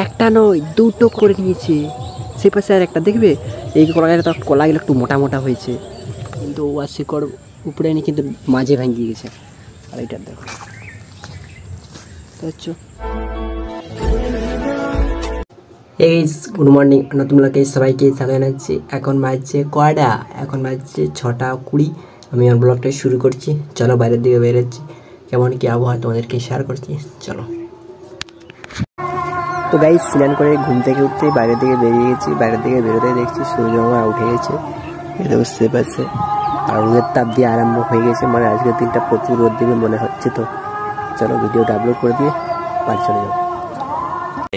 একটা নয় দুটো করে নিয়েছে। সে পাশে আর একটা দেখবে, এই কলাগুলো কলাগুলো একটু মোটা মোটা হয়েছে, কিন্তু ও আর শিকড় উপরে নি, কিন্তু মাঝে ভাঙিয়ে গেছে। আর এইটার দেখো তো। এই গুড মর্নিং, তোমরাকে সবাইকে স্বাগত জানাচ্ছি। এখন বাজছে কয়টা? এখন বাজছে 6:20। আমি আমার ব্লগটা শুরু করছি। চলো বাইরের দিকে বেরোচ্ছি, কেমন কি আবহাওয়া তোমাদেরকে শেয়ার করছি। চলো। তো গাইস স্নান করে ঘুম থেকে উঠতে বাইরের দিকে বেরিয়ে গেছি। বাইরের দিকে বেরোতে দেখছি সূর্যমামা উঠে গেছে, এটা বুঝতে পারছে। আর রোদের তাপ দিয়ে আরম্ভ হয়ে গেছে, মানে আজকের দিনটা প্রচুর রোদ দেবে মনে হচ্ছে। তো চলো ভিডিওটা আপলোড করে দিয়ে বাড়ি চলে যাবো।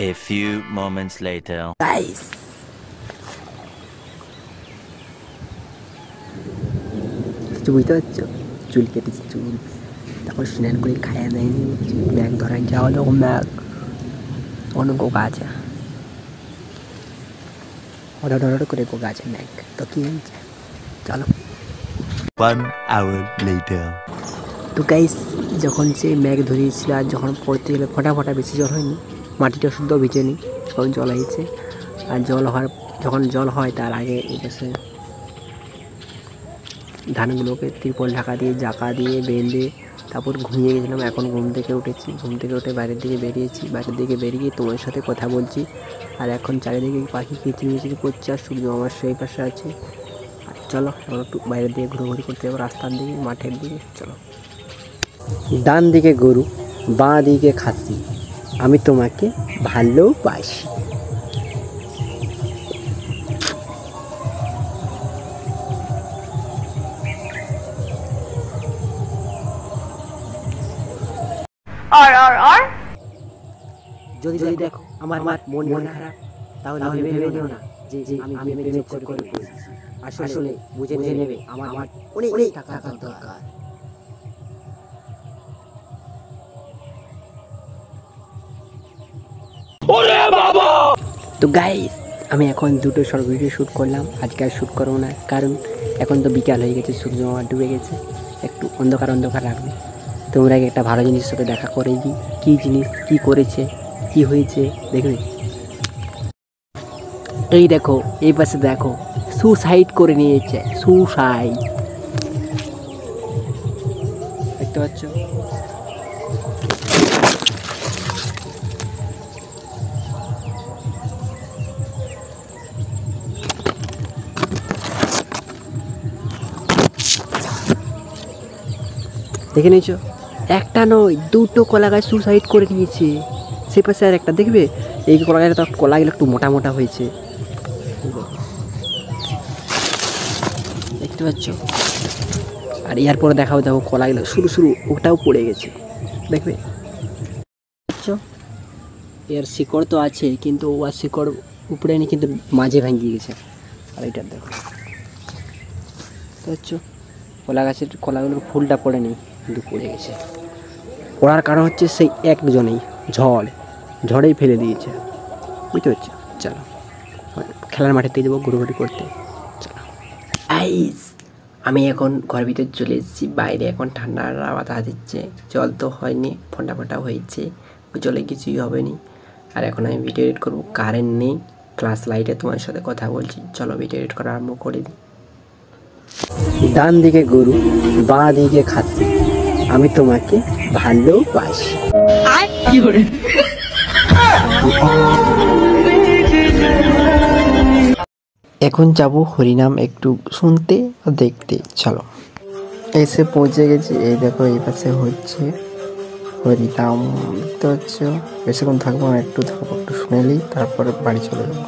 A few moments later. Guys, কিছু বুঝতে পারছো? চুল কেটেছি, চুল তখন স্নান করে খাইয়া দেয়নি, ব্যাগ ধরাই যাওয়া যখন ব্যাগ তখন গোগা আছে, হঠাৎ করে গোগা আছে ব্যাগ। তো কি হয়েছে চলো। 1 hour later. তো গাইস যখন সে ম্যাগ ধরিয়েছিল আর যখন পড়তে গেলে ফটাফটা বেশি জল হয়নি, মাটিটা শুদ্ধ ভিজেনি, তখন জল হয়েছে। আর যখন জল হয় তার আগে এই পাশে ধানগুলোকে ত্রিপল ঢাকা দিয়ে জাকা দিয়ে বেঁধে তারপর ঘুমিয়ে গেছিলাম। এখন ঘুম থেকে উঠেছি, ঘুম থেকে উঠে বাইরের দিকে বেরিয়েছি। বাইরের দিকে বেরিয়ে তোমার সাথে কথা বলছি। আর এখন চারিদিকে পাখি কিচিরমিচির করছে আর সূর্য আমার সেই পাশে আছে। আর চলো এখন একটু বাইরের দিকে ঘুরোঘুরি করতে যাবো, রাস্তার দিকে, মাঠের দিকে। চলো। ডান দিকে গরু, বাঁ দিকে খাসি, আমি তোমাকে ভালোবাসি। যদি দেখো আমার মন খারাপ, তাহলে ভেবে নিও না যে আমি মেরে করে আসলে বুঝে নেবে আমার অনেক টাকা দরকার। তো গাইস আমি এখন দুটো শর্ট ভিডিও শ্যুট করলাম, আজকে আর শ্যুট করবো না, কারণ এখন তো বিকাল হয়ে গেছে, সূর্য ডুবে গেছে, একটু অন্ধকার রাখবে। তোমরা একটা ভালো জিনিসের সাথে দেখা করে দিই, কী জিনিস, কী করেছে, কি হয়েছে দেখবে। এই দেখো, এই পাশে দেখো, সুসাইড করে নিয়েছে, সুসাইড, দেখতে পাচ্ছ? দেখে নিয়েছো? একটা নয় দুটো কলা গাছ সুসাইড করে নিয়েছে। সে পাশে আর একটা দেখবে, এই কলাগুলো একটু মোটা মোটা হয়েছে, দেখতে পাচ্ছ? আর এরপরে দেখাও, দেখো কলাগুলো শুরু ওটাও পড়ে গেছে, দেখবে? এর শিকড় তো আছে, কিন্তু ও আর শিকড় উপরে নি, কিন্তু মাঝে ভাঙিয়ে গেছে। আর এইটার দেখো বুঝছো, কলা গাছের কলাগুলোর ফুলটা পড়েনি, কিন্তু পড়ে গেছে। পড়ার কারণ হচ্ছে সেই একজনেই ঝড়েই ফেলে দিয়েছে, বুঝতে পারছো? চলো খেলার মাঠে দিয়ে যাবো ঘুরোঘুরি করতে। চলো আইস, আমি এখন ঘর ভিতরে চলে এসেছি। বাইরে এখন ঠান্ডার বাতাস দিচ্ছে, জল তো হয়নি, ফোঁটা হয়েছে, ওই জলে কিছুই হবে নি। আর এখন আমি ভিডিও এডিট করবো, কারেন্ট নেই, ক্লাস লাইটে তোমার সাথে কথা বলছি। চলো ভিডিও এডিট করা আরম্ভ করে দিই। ডান দিকে গরু, বাঁ দিকে খাসি, আমি তোমাকে ভালোবাসি। এখন যাব হরিনাম একটু শুনতে আর দেখতে। চলো এসে পৌঁছে গেছি, এই দেখো এই পাশে হচ্ছে হরিনাম, দেখতে পাচ্ছ? বেশিক্ষণ থাকবো না, একটু থাকবো, একটু শুনে নিই, তারপরে বাড়ি চলে যাবো।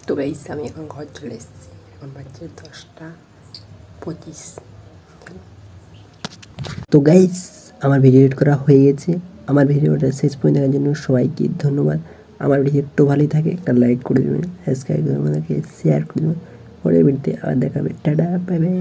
তো গাইস আমি এখন ঘর চলে এসেছি, এখন বাজছে 10:25। তো গাইস আমার ভিডিও এডিট করা হয়ে গেছে। আমার ভিডিওটা শেষ পর্যন্ত দেখার জন্য সবাইকে ধন্যবাদ। আমার ভিডিও একটু ভালোই থাকে একটা লাইক করে দেবেন, সাবস্ক্রাইব করে আমাদেরকে শেয়ার করে দেবেন। পরের ভিডিওতে আবার দেখাবে। Tata, bye bye.